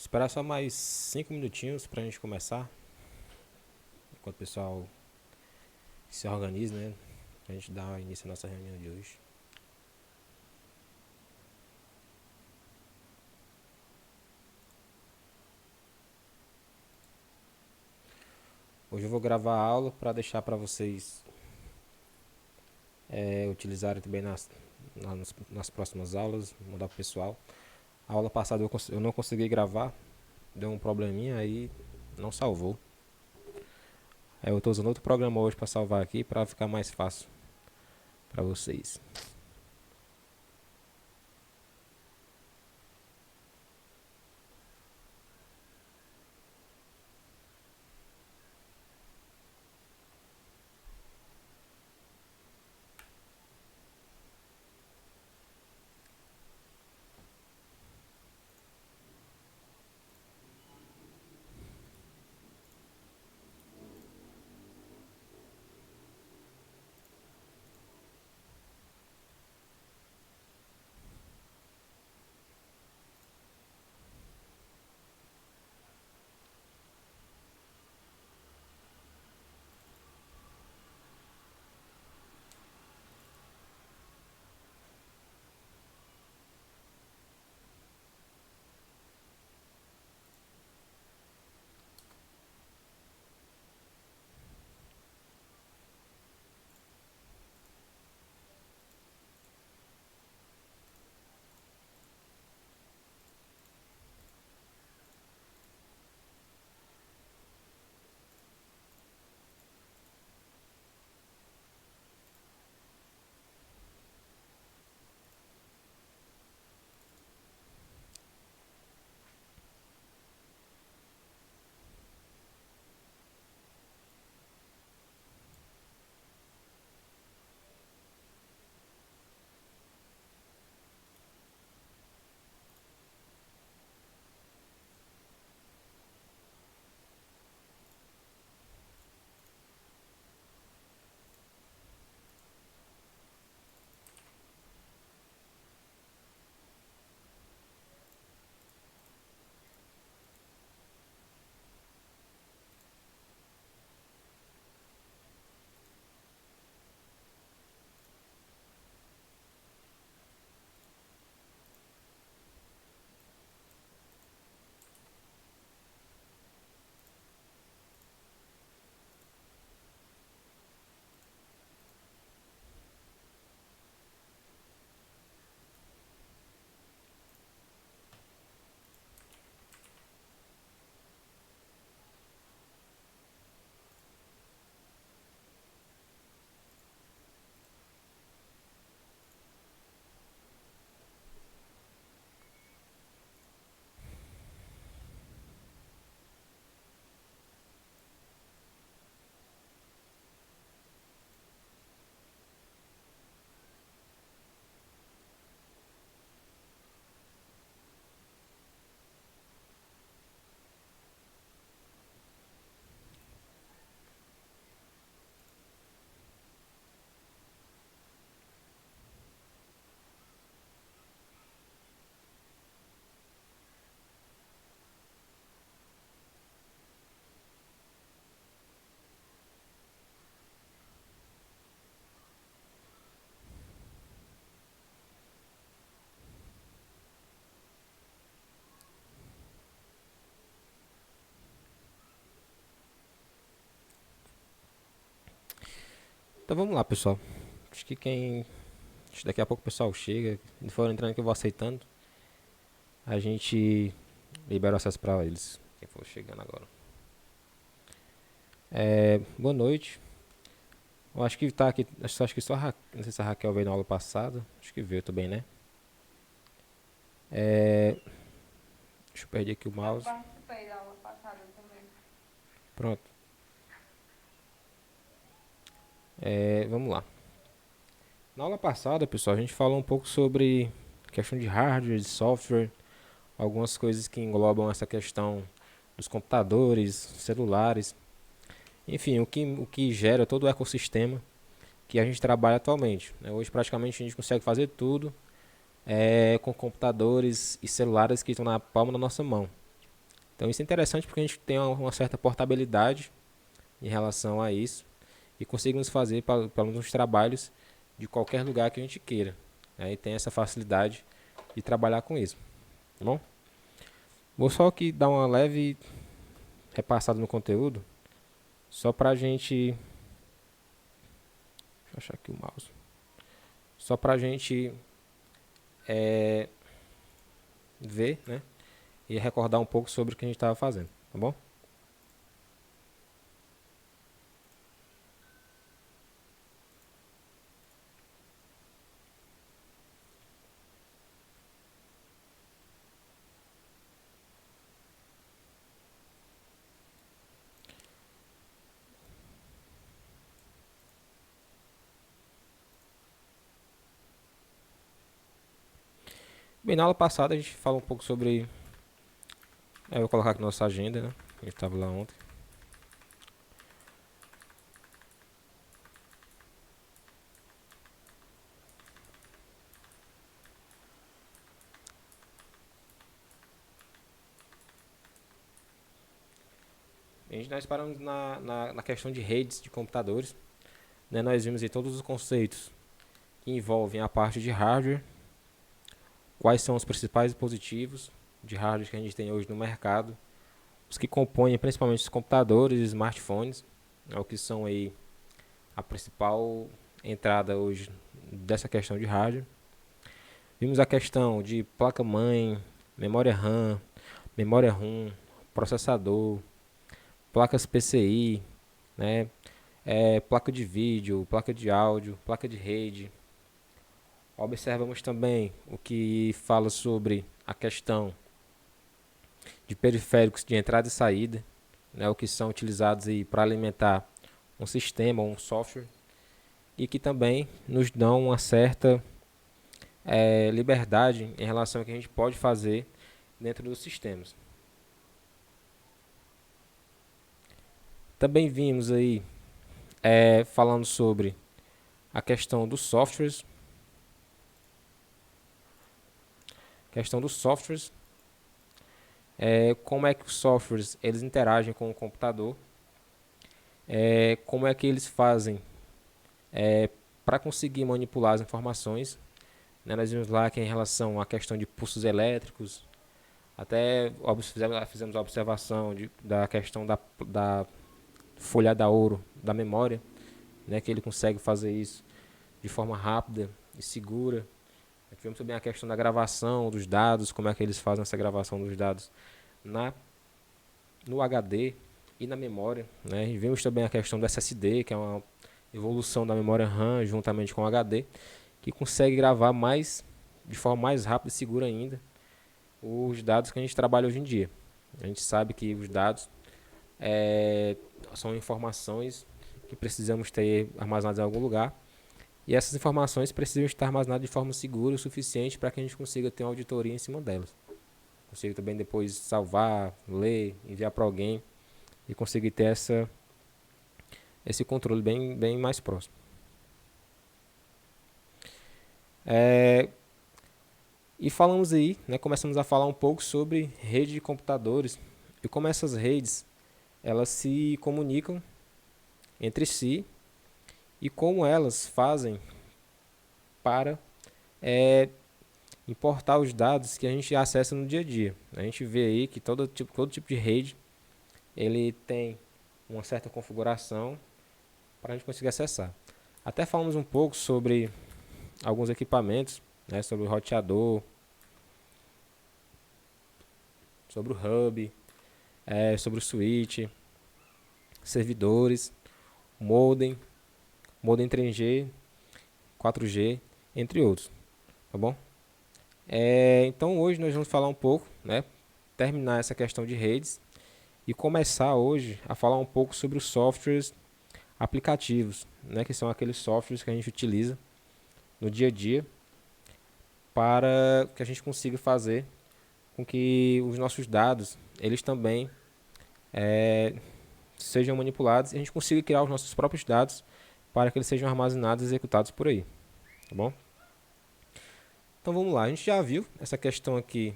Esperar só mais 5 minutinhos pra gente começar. Enquanto o pessoal se organiza, né? Pra gente dar início à nossa reunião de hoje. Hoje eu vou gravar a aula para deixar para vocês utilizarem também nas próximas aulas, mandar pro pessoal. A aula passada eu não consegui gravar, deu um probleminha aí, não salvou. Eu estou usando outro programa hoje para salvar aqui para ficar mais fácil para vocês. Então vamos lá, pessoal. Acho que quem. Acho que daqui a pouco o pessoal chega. Se for entrando que eu vou aceitando. A gente libera o acesso para eles. Quem for chegando agora. Boa noite. Eu acho que tá aqui. Acho que só a não sei se a Raquel veio na aula passada. Acho que veio também, né? É, deixa eu perder aqui o Eu mouse. participei da aula passada também. Pronto. Vamos lá. Na aula passada, pessoal, a gente falou um pouco sobre questão de hardware, de software, algumas coisas que englobam essa questão dos computadores, celulares, enfim, o que gera todo o ecossistema que a gente trabalha atualmente, né? Hoje praticamente a gente consegue fazer tudo com computadores e celulares que estão na palma da nossa mão. Então isso é interessante porque a gente tem uma certa portabilidade em relação a isso e conseguimos fazer para os trabalhos de qualquer lugar que a gente queira, né? E tem essa facilidade de trabalhar com isso, tá bom? Vou só aqui dar uma leve repassada no conteúdo, só para a gente... Deixa eu achar aqui o mouse. Só para a gente ver, né? E recordar um pouco sobre o que a gente estava fazendo, tá bom? Bem, na aula passada a gente falou um pouco sobre... Eu vou colocar aqui nossa agenda, né? A gente estava lá ontem. Nós paramos na questão de redes de computadores, né? Nós vimos aí todos os conceitos que envolvem a parte de hardware, quais são os principais dispositivos de hardware que a gente tem hoje no mercado, os que compõem principalmente os computadores e smartphones, é o que são aí a principal entrada hoje dessa questão de hardware. Vimos a questão de placa-mãe, memória RAM, memória ROM, processador, placas PCI, né? Placa de vídeo, placa de áudio, placa de rede. Observamos também o que fala sobre a questão de periféricos de entrada e saída, né? O que são utilizados para alimentar um sistema ou um software e que também nos dão uma certa liberdade em relação ao que a gente pode fazer dentro dos sistemas. Também vimos aí falando sobre a questão dos softwares, como é que os softwares eles interagem com o computador, como é que eles fazem para conseguir manipular as informações, né? Nós vimos lá que em relação à questão de pulsos elétricos, até fizemos a observação da questão da folha da ouro da memória, né? Que ele consegue fazer isso de forma rápida e segura. Tivemos também a questão da gravação dos dados, como é que eles fazem essa gravação dos dados no HD e na memória, né? E vimos também a questão do SSD, que é uma evolução da memória RAM juntamente com o HD, que consegue gravar de forma mais rápida e segura ainda os dados que a gente trabalha hoje em dia. A gente sabe que os dados são informações que precisamos ter armazenadas em algum lugar, e essas informações precisam estar armazenadas de forma segura o suficiente para que a gente consiga ter uma auditoria em cima delas. Consiga também depois salvar, ler, enviar para alguém e conseguir ter esse controle bem mais próximo. E falamos aí, né, começamos a falar um pouco sobre rede de computadores e como essas redes elas se comunicam entre si e como elas fazem para importar os dados que a gente acessa no dia a dia. A gente vê aí que todo tipo de rede ele tem uma certa configuração para a gente conseguir acessar. Até falamos um pouco sobre alguns equipamentos, né, sobre o roteador, sobre o hub, sobre o switch, servidores, modem 3G, 4G, entre outros, tá bom? Então hoje nós vamos falar um pouco, né, terminar essa questão de redes e começar hoje a falar um pouco sobre os softwares aplicativos, né, que são aqueles softwares que a gente utiliza no dia a dia para que a gente consiga fazer com que os nossos dados eles também sejam manipulados e a gente consiga criar os nossos próprios dados para que eles sejam armazenados e executados por aí, tá bom? Então vamos lá, a gente já viu essa questão aqui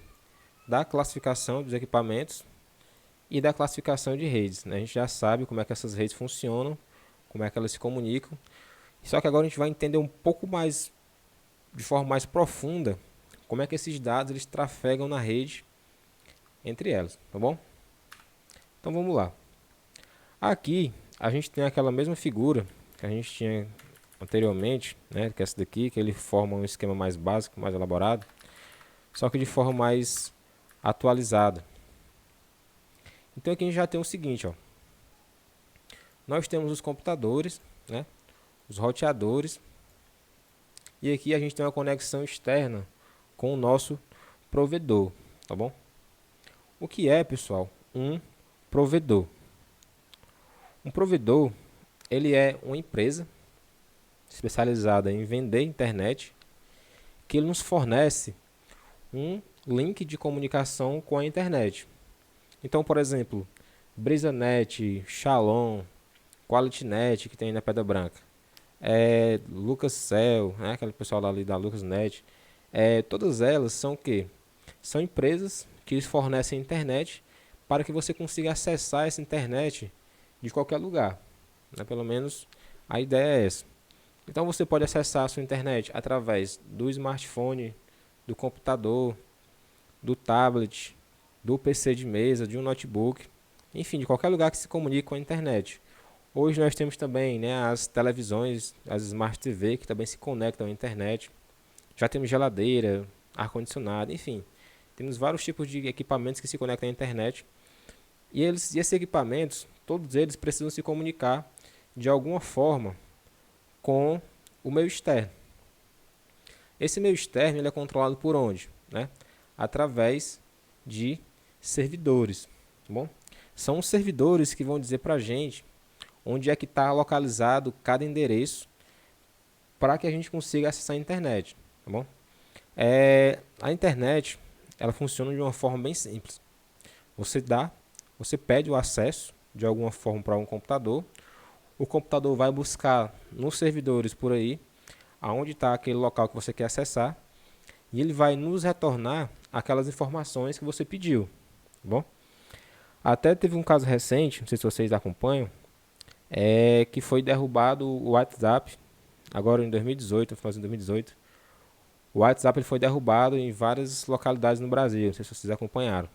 da classificação dos equipamentos, e da classificação de redes, né? A gente já sabe como é que essas redes funcionam, como é que elas se comunicam. Só que agora a gente vai entender um pouco mais, de forma mais profunda, como é que esses dados eles trafegam na rede entre elas, tá bom? Então vamos lá. Aqui a gente tem aquela mesma figura que a gente tinha anteriormente, né, que é essa daqui, que ele forma um esquema mais básico, mais elaborado, só que de forma mais atualizada. Então aqui a gente já tem o seguinte, ó. Nós temos os computadores, né, os roteadores, e aqui a gente tem uma conexão externa com o nosso provedor, tá bom? O que é, pessoal, um provedor? Um provedor, ele é uma empresa especializada em vender internet, que ele nos fornece um link de comunicação com a internet. Então, por exemplo, BrisaNet, Shalom, QualityNet, que tem na Pedra Branca, LucasCell, né, aquele pessoal ali da LucasNet, todas elas são o quê? São empresas que fornecem internet para que você consiga acessar essa internet de qualquer lugar, né? Pelo menos a ideia é essa. Então você pode acessar a sua internet através do smartphone, do computador, do tablet, do PC de mesa, de um notebook, enfim, de qualquer lugar que se comunique com a internet. Hoje nós temos também, né, as televisões, as Smart TV, que também se conectam à internet. Já temos geladeira, ar-condicionado, enfim. Temos vários tipos de equipamentos que se conectam à internet. E esses equipamentos, todos eles precisam se comunicar de alguma forma com o meio externo. Esse meio externo ele é controlado por onde? Né? Através de servidores. Tá bom? São os servidores que vão dizer para a gente onde é que está localizado cada endereço para que a gente consiga acessar a internet. Tá bom? A internet ela funciona de uma forma bem simples. Você pede o acesso de alguma forma para um computador. O computador vai buscar nos servidores por aí, aonde está aquele local que você quer acessar, e ele vai nos retornar aquelas informações que você pediu. Tá bom? Até teve um caso recente, não sei se vocês acompanham, que foi derrubado o WhatsApp, agora em 2018, no final de 2018. O WhatsApp ele foi derrubado em várias localidades no Brasil, não sei se vocês acompanharam.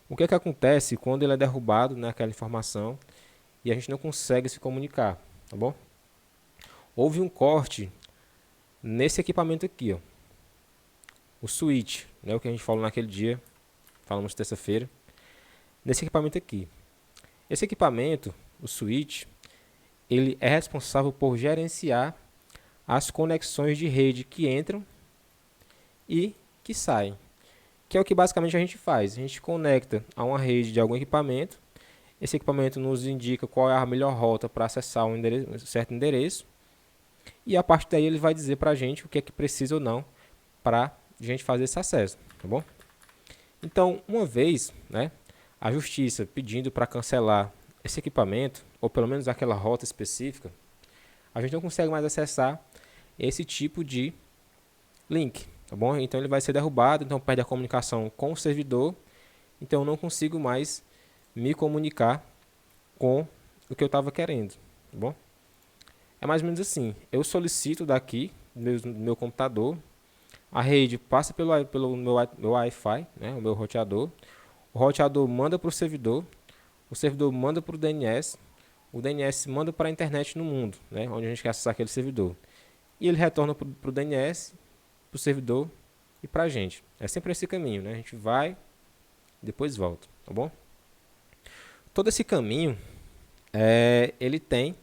O que acontece quando ele é derrubado naquela informação e a gente não consegue se comunicar, tá bom? Houve um corte nesse equipamento aqui, ó, o switch, né, o que a gente falou naquele dia, falamos terça-feira, nesse equipamento aqui. Esse equipamento, o switch, ele é responsável por gerenciar as conexões de rede que entram e que saem, que é o que basicamente a gente faz. A gente conecta a uma rede de algum equipamento, esse equipamento nos indica qual é a melhor rota para acessar um certo endereço, e a partir daí ele vai dizer para a gente o que é que precisa ou não para a gente fazer esse acesso, tá bom? Então, uma vez, né, a justiça pedindo para cancelar esse equipamento, ou pelo menos aquela rota específica, a gente não consegue mais acessar esse tipo de link, tá bom? Então ele vai ser derrubado, então perde a comunicação com o servidor, então eu não consigo mais me comunicar com o que eu estava querendo, tá bom? É mais ou menos assim, eu solicito daqui, do meu computador, a rede passa pelo meu Wi-Fi, né, o meu roteador, o roteador manda para o servidor manda para o DNS manda para a internet no mundo, né, onde a gente quer acessar aquele servidor. E ele retorna para o DNS, para o servidor e para a gente. É sempre esse caminho, né? A gente vai, depois volta, tá bom? Todo esse caminho, ele tem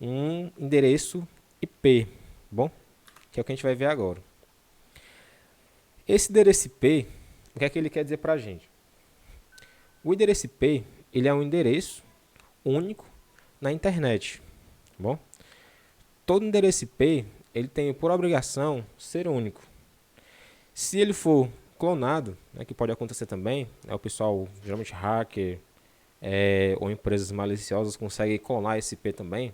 um endereço IP, bom? Que é o que a gente vai ver agora. Esse endereço IP, o que é que ele quer dizer para a gente? O endereço IP, ele é um endereço único na internet, bom? Todo endereço IP, ele tem por obrigação ser único. Se ele for clonado, né, que pode acontecer também, o pessoal, geralmente hacker ou empresas maliciosas conseguem clonar esse IP também,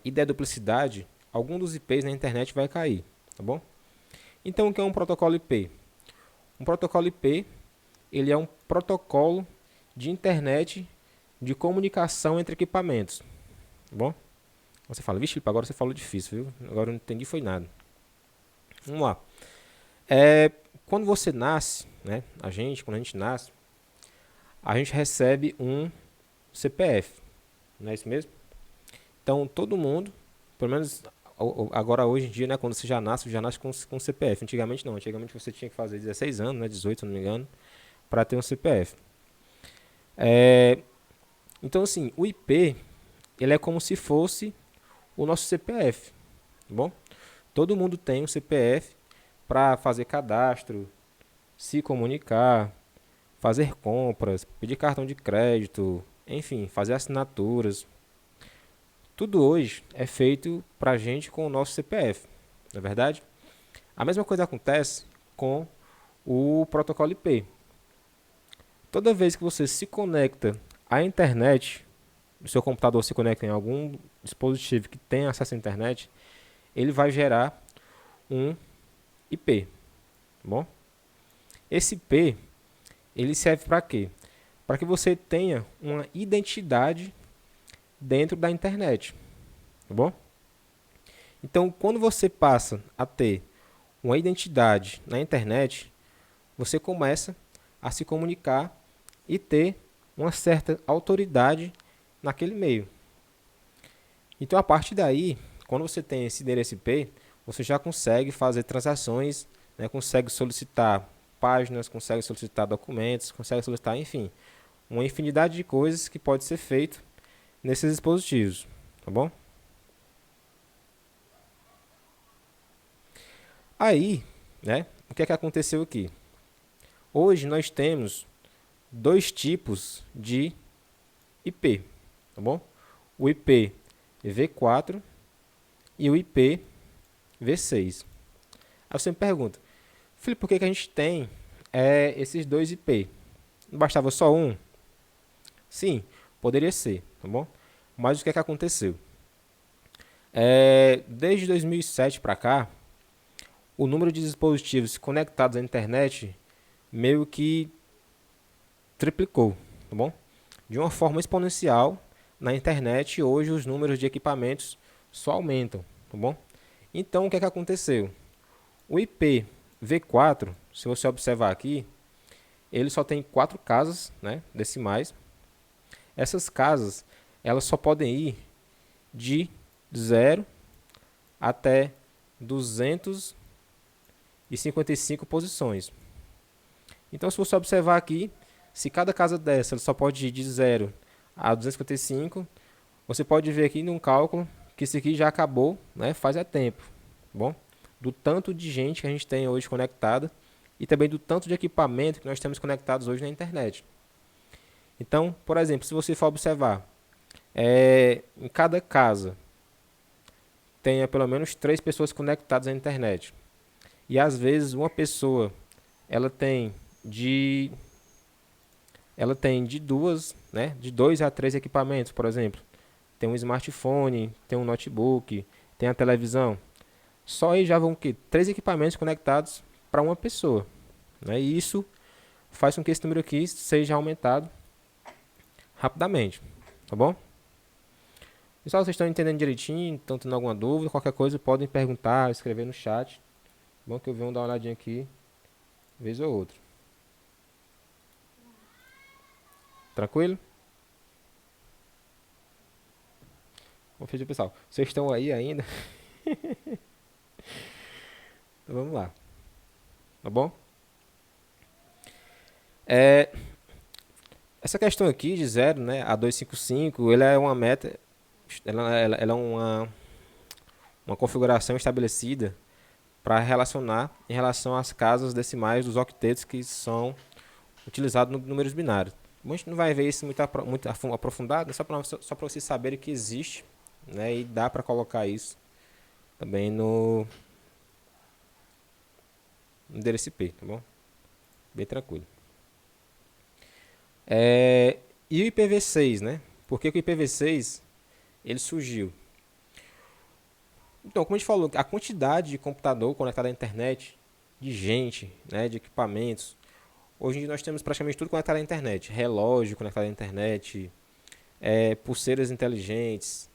e der duplicidade, algum dos IPs na internet vai cair, tá bom? Então, o que é um protocolo IP? Um protocolo IP ele é um protocolo de internet de comunicação entre equipamentos. Tá bom? Você fala, vixe, Felipe, agora você falou difícil, viu? Agora eu não entendi foi nada. Vamos lá. Quando você nasce, né? Quando a gente nasce, a gente recebe um CPF. Não é isso mesmo? Então, todo mundo, pelo menos agora hoje em dia, né, quando você já nasce com CPF. Antigamente não, antigamente você tinha que fazer 16 anos, né, 18 se não me engano, para ter um CPF. Então, assim, o IP, ele é como se fosse o nosso CPF, tá bom? Todo mundo tem um CPF para fazer cadastro, se comunicar, fazer compras, pedir cartão de crédito, enfim, fazer assinaturas. Tudo hoje é feito para a gente com o nosso CPF, não é verdade? A mesma coisa acontece com o protocolo IP. Toda vez que você se conecta à internet, o seu computador se conecta em algum dispositivo que tem acesso à internet, ele vai gerar um IP, tá bom? Esse IP, ele serve para quê? Para que você tenha uma identidade dentro da internet, tá bom? Então, quando você passa a ter uma identidade na internet, você começa a se comunicar e ter uma certa autoridade naquele meio. Então, a partir daí, quando você tem esse endereço IP, você já consegue fazer transações, né, consegue solicitar páginas, consegue solicitar documentos, consegue solicitar, enfim, uma infinidade de coisas que pode ser feito nesses dispositivos, tá bom? Aí, né, o que é que aconteceu aqui? Hoje nós temos dois tipos de IP, tá bom? O IP V4 e o IP V6. Aí você me pergunta, Felipe, por que a gente tem esses dois IP? Não bastava só um? Sim, poderia ser, tá bom? Mas o que é que aconteceu? Desde 2007 para cá, o número de dispositivos conectados à internet meio que triplicou, tá bom? De uma forma exponencial, na internet hoje os números de equipamentos só aumentam, tá bom? Então o que é que aconteceu? O IP V4, se você observar aqui, ele só tem 4 casas, né, decimais. Essas casas, elas só podem ir de 0 até 255 posições. Então, se você observar aqui, se cada casa dessa só pode ir de 0 a 255, você pode ver aqui num cálculo que isso aqui já acabou, né, faz tempo, bom? Do tanto de gente que a gente tem hoje conectada e também do tanto de equipamento que nós temos conectados hoje na internet. Então, por exemplo, se você for observar, em cada casa tenha pelo menos 3 pessoas conectadas à internet. E às vezes uma pessoa ela tem de duas, né, de 2 a 3 equipamentos, por exemplo. Tem um smartphone, tem um notebook, tem a televisão. Só aí já vão que 3 equipamentos conectados para uma pessoa, né? E isso faz com que esse número aqui seja aumentado rapidamente, tá bom? Pessoal, vocês estão entendendo direitinho? Estão tendo alguma dúvida? Qualquer coisa podem perguntar, escrever no chat. Bom que eu venho dar uma olhadinha aqui, vez ou outra. Tranquilo? Bom, feito, pessoal. Vocês estão aí ainda? Então vamos lá, tá bom? Essa questão aqui de 0, né, a 255, ele é uma meta, ela é uma configuração estabelecida para relacionar em relação às casas decimais dos octetos que são utilizados no números binários. A gente não vai ver isso muito aprofundado, só para vocês saberem que existe, né, e dá para colocar isso também no endereço IP, tá bom? Bem tranquilo. E o IPv6, né? Por que o IPv6 ele surgiu? Então, como a gente falou, a quantidade de computador conectado à internet, de gente, né, de equipamentos, Hoje em dia nós temos praticamente tudo conectado à internet. Relógio conectado à internet, pulseiras inteligentes,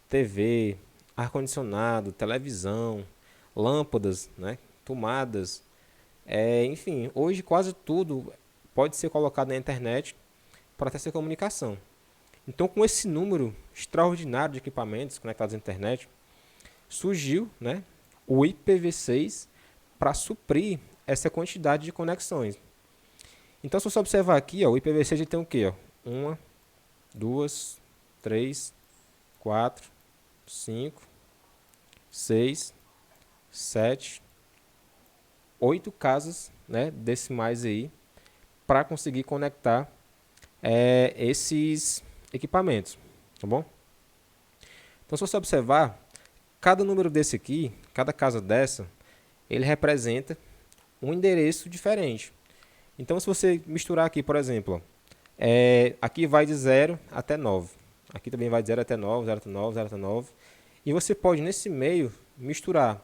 TV, ar-condicionado, televisão, lâmpadas, né? Tomadas. Enfim, hoje quase tudo pode ser colocado na internet para ter essa comunicação. Então, com esse número extraordinário de equipamentos conectados à internet, surgiu, né, o IPv6 para suprir essa quantidade de conexões. Então, se você observar aqui, ó, o IPv6 ele tem o quê? Ó? 1, 2, 3, 4, 5, 6, 7, 8 casas, né, decimais aí para conseguir conectar esses equipamentos, tá bom? Então, se você observar, cada número desse aqui, cada casa dessa, ele representa um endereço diferente. Então, se você misturar aqui, por exemplo, aqui vai de 0 até 9. Aqui também vai de 0 até 9, 0 até 9, 0 até 9. E você pode, nesse meio, misturar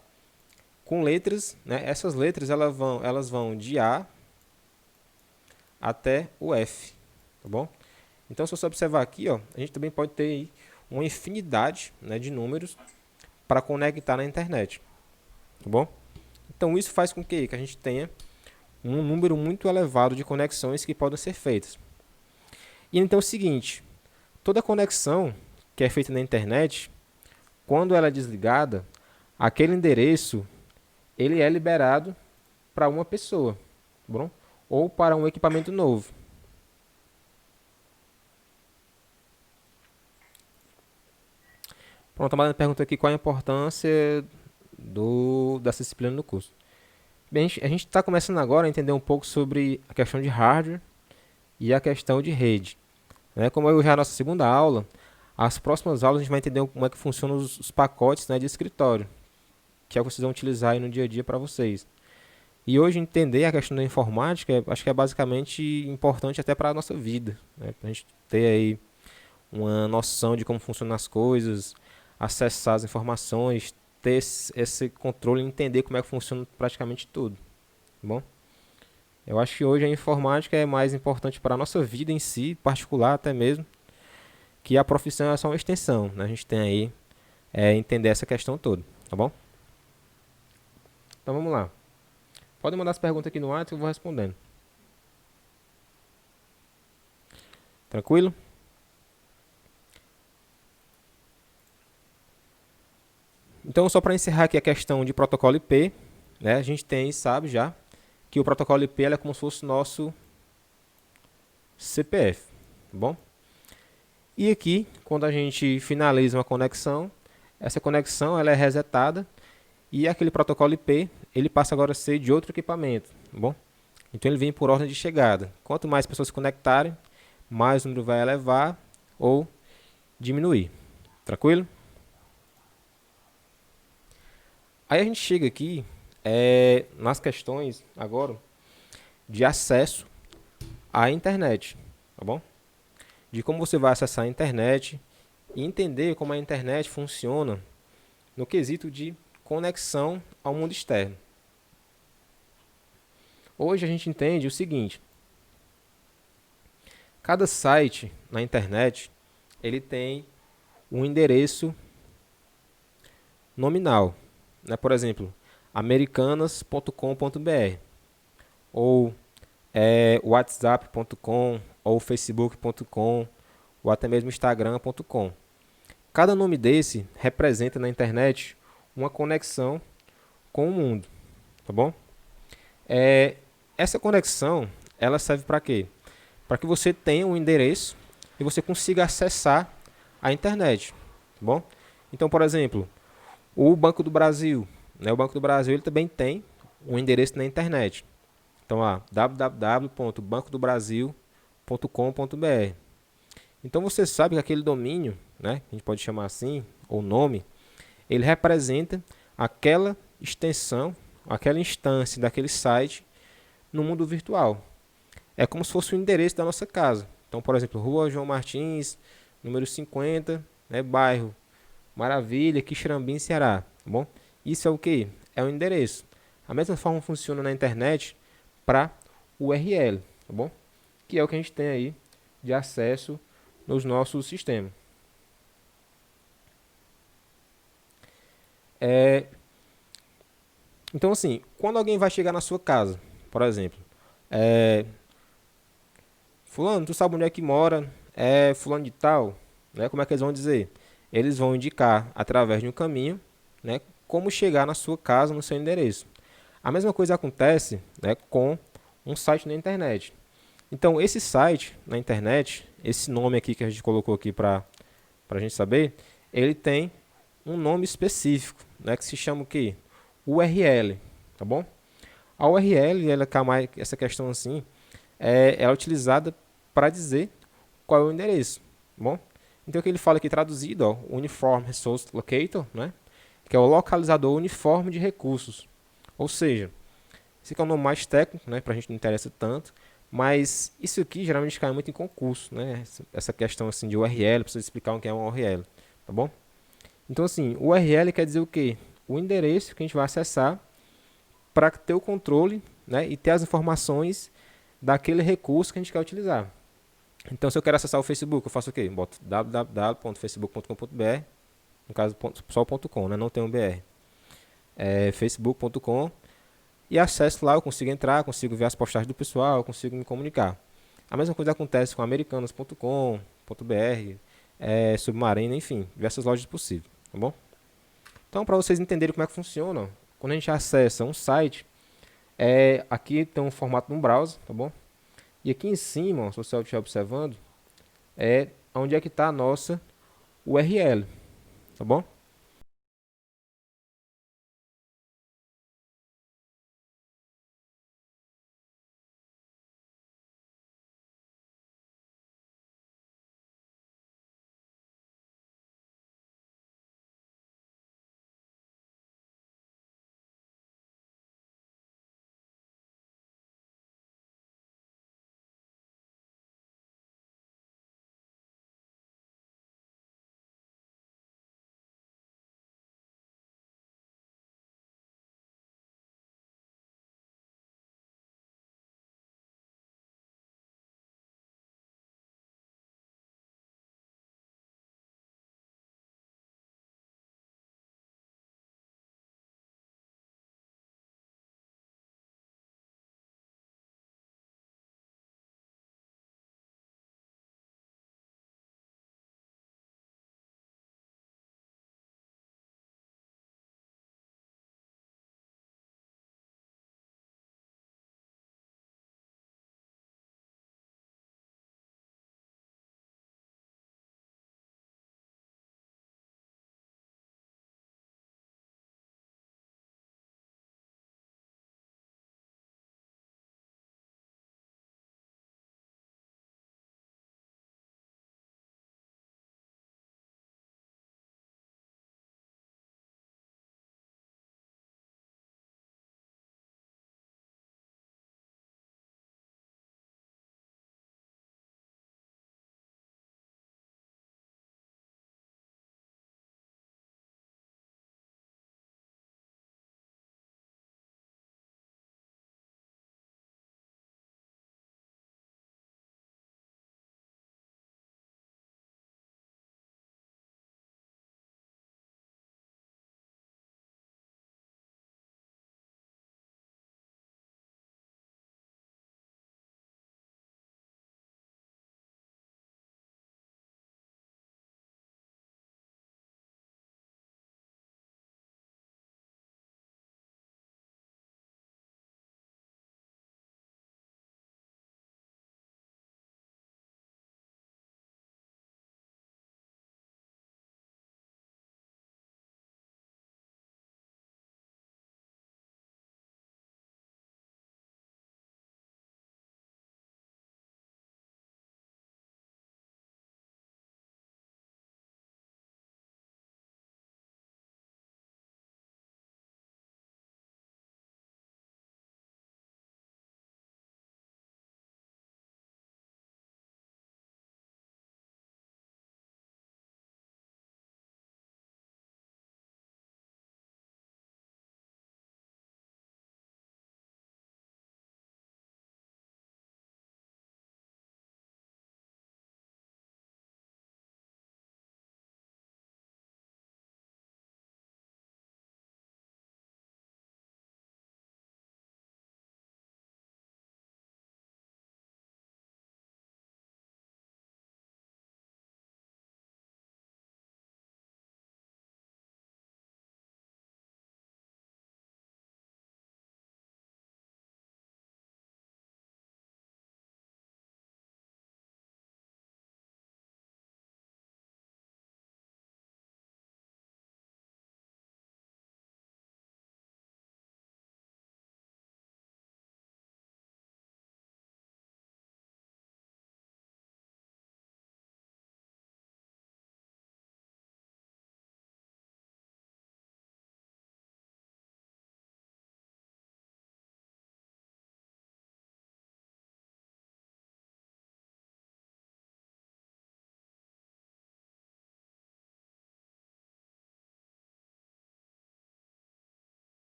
com letras, né? Essas letras elas vão de A até o F, tá bom? Então, se você observar aqui, ó, a gente também pode ter aí uma infinidade, né, de números para conectar na internet, tá bom? Então, isso faz com que a gente tenha um número muito elevado de conexões que podem ser feitas. E então é o seguinte, toda conexão que é feita na internet, quando ela é desligada, aquele endereço ele é liberado para uma pessoa, tá bom? Ou para um equipamento novo. Pronto, a Mariana pergunta aqui qual a importância dessa disciplina no curso. Bem, a gente está começando agora a entender um pouco sobre a questão de hardware e a questão de rede. Né? Como hoje é a nossa segunda aula, as próximas aulas a gente vai entender como é que funcionam os pacotes, né, de escritório, que é o que vocês vão utilizar aí no dia a dia para vocês. E hoje entender a questão da informática, acho que é basicamente importante até para a nossa vida, né? Para a gente ter aí uma noção de como funcionam as coisas, acessar as informações, ter esse controle e entender como é que funciona praticamente tudo, tá bom? Eu acho que hoje a informática é mais importante para a nossa vida em si, particular até mesmo, que a profissão é só uma extensão, né? A gente tem aí entender essa questão toda, tá bom? Então vamos lá. Podem mandar as perguntas aqui no WhatsApp que eu vou respondendo. Tranquilo? Então, só para encerrar aqui a questão de protocolo IP, né, a gente sabe já, que o protocolo IP é como se fosse o nosso CPF, tá bom? E aqui, quando a gente finaliza uma conexão, essa conexão ela é resetada e aquele protocolo IP ele passa agora a ser de outro equipamento, tá bom? Então ele vem por ordem de chegada. Quanto mais pessoas se conectarem, mais o número vai elevar ou diminuir. Tranquilo? Aí a gente chega aqui nas questões agora de acesso à internet, tá bom? De como você vai acessar a internet e entender como a internet funciona no quesito de conexão ao mundo externo. Hoje a gente entende o seguinte: cada site na internet ele tem um endereço nominal, né? Por exemplo, americanas.com.br ou whatsapp.com ou facebook.com ou até mesmo instagram.com. Cada nome desse representa na internet uma conexão com o mundo, tá bom? Essa conexão ela serve para quê? Para que você tenha um endereço e você consiga acessar a internet, tá bom? Então, por exemplo, o Banco do Brasil, né? O Banco do Brasil ele também tem um endereço na internet. Então, www.bancodobrasil.com.br. Então, você sabe que aquele domínio, né, a gente pode chamar assim, ou nome, ele representa aquela extensão, aquela instância daquele site no mundo virtual. É como se fosse o endereço da nossa casa. Então, por exemplo, Rua João Martins, número 50, né, bairro Maravilha, Quixerambi, Ceará. Tá bom? Isso é o que? É o endereço. A mesma forma funciona na internet para URL, tá bom? Que é o que a gente tem aí de acesso nos nossos sistemas. Então, assim, quando alguém vai chegar na sua casa, por exemplo, é, fulano, tu sabe onde é que mora? É fulano de tal, né? Como é que eles vão dizer? Eles vão indicar através de um caminho, né, como chegar na sua casa, no seu endereço. A mesma coisa acontece, né, com um site na internet. Então, esse site na internet, esse nome aqui que a gente colocou aqui para a gente saber, ele tem um nome específico, né, que se chama o quê? URL, tá bom? A URL, essa questão assim, é utilizada para dizer qual é o endereço, tá bom? Então, o que ele fala aqui traduzido, ó, Uniform Resource Locator, né, que é o localizador uniforme de recursos. Ou seja, esse aqui é o nome mais técnico, né, para a gente não interessa tanto, mas isso aqui geralmente cai muito em concurso, né, essa questão assim de URL, precisa explicar o que é uma URL, tá bom? Então, assim, o URL quer dizer o quê? O endereço que a gente vai acessar para ter o controle, né, e ter as informações daquele recurso que a gente quer utilizar. Então, se eu quero acessar o Facebook, eu faço o quê? Boto www.facebook.com.br, no caso só o .com, né, não tem um BR. facebook.com e acesso lá, eu consigo entrar, consigo ver as postagens do pessoal, consigo me comunicar. A mesma coisa acontece com americanas.com.br, Submarino, enfim, diversas lojas possíveis, tá bom? Então, para vocês entenderem como é que funciona, quando a gente acessa um site, aqui tem um formato de um browser, tá bom? E aqui em cima, ó, se você estiver observando, é onde é que está a nossa URL, tá bom?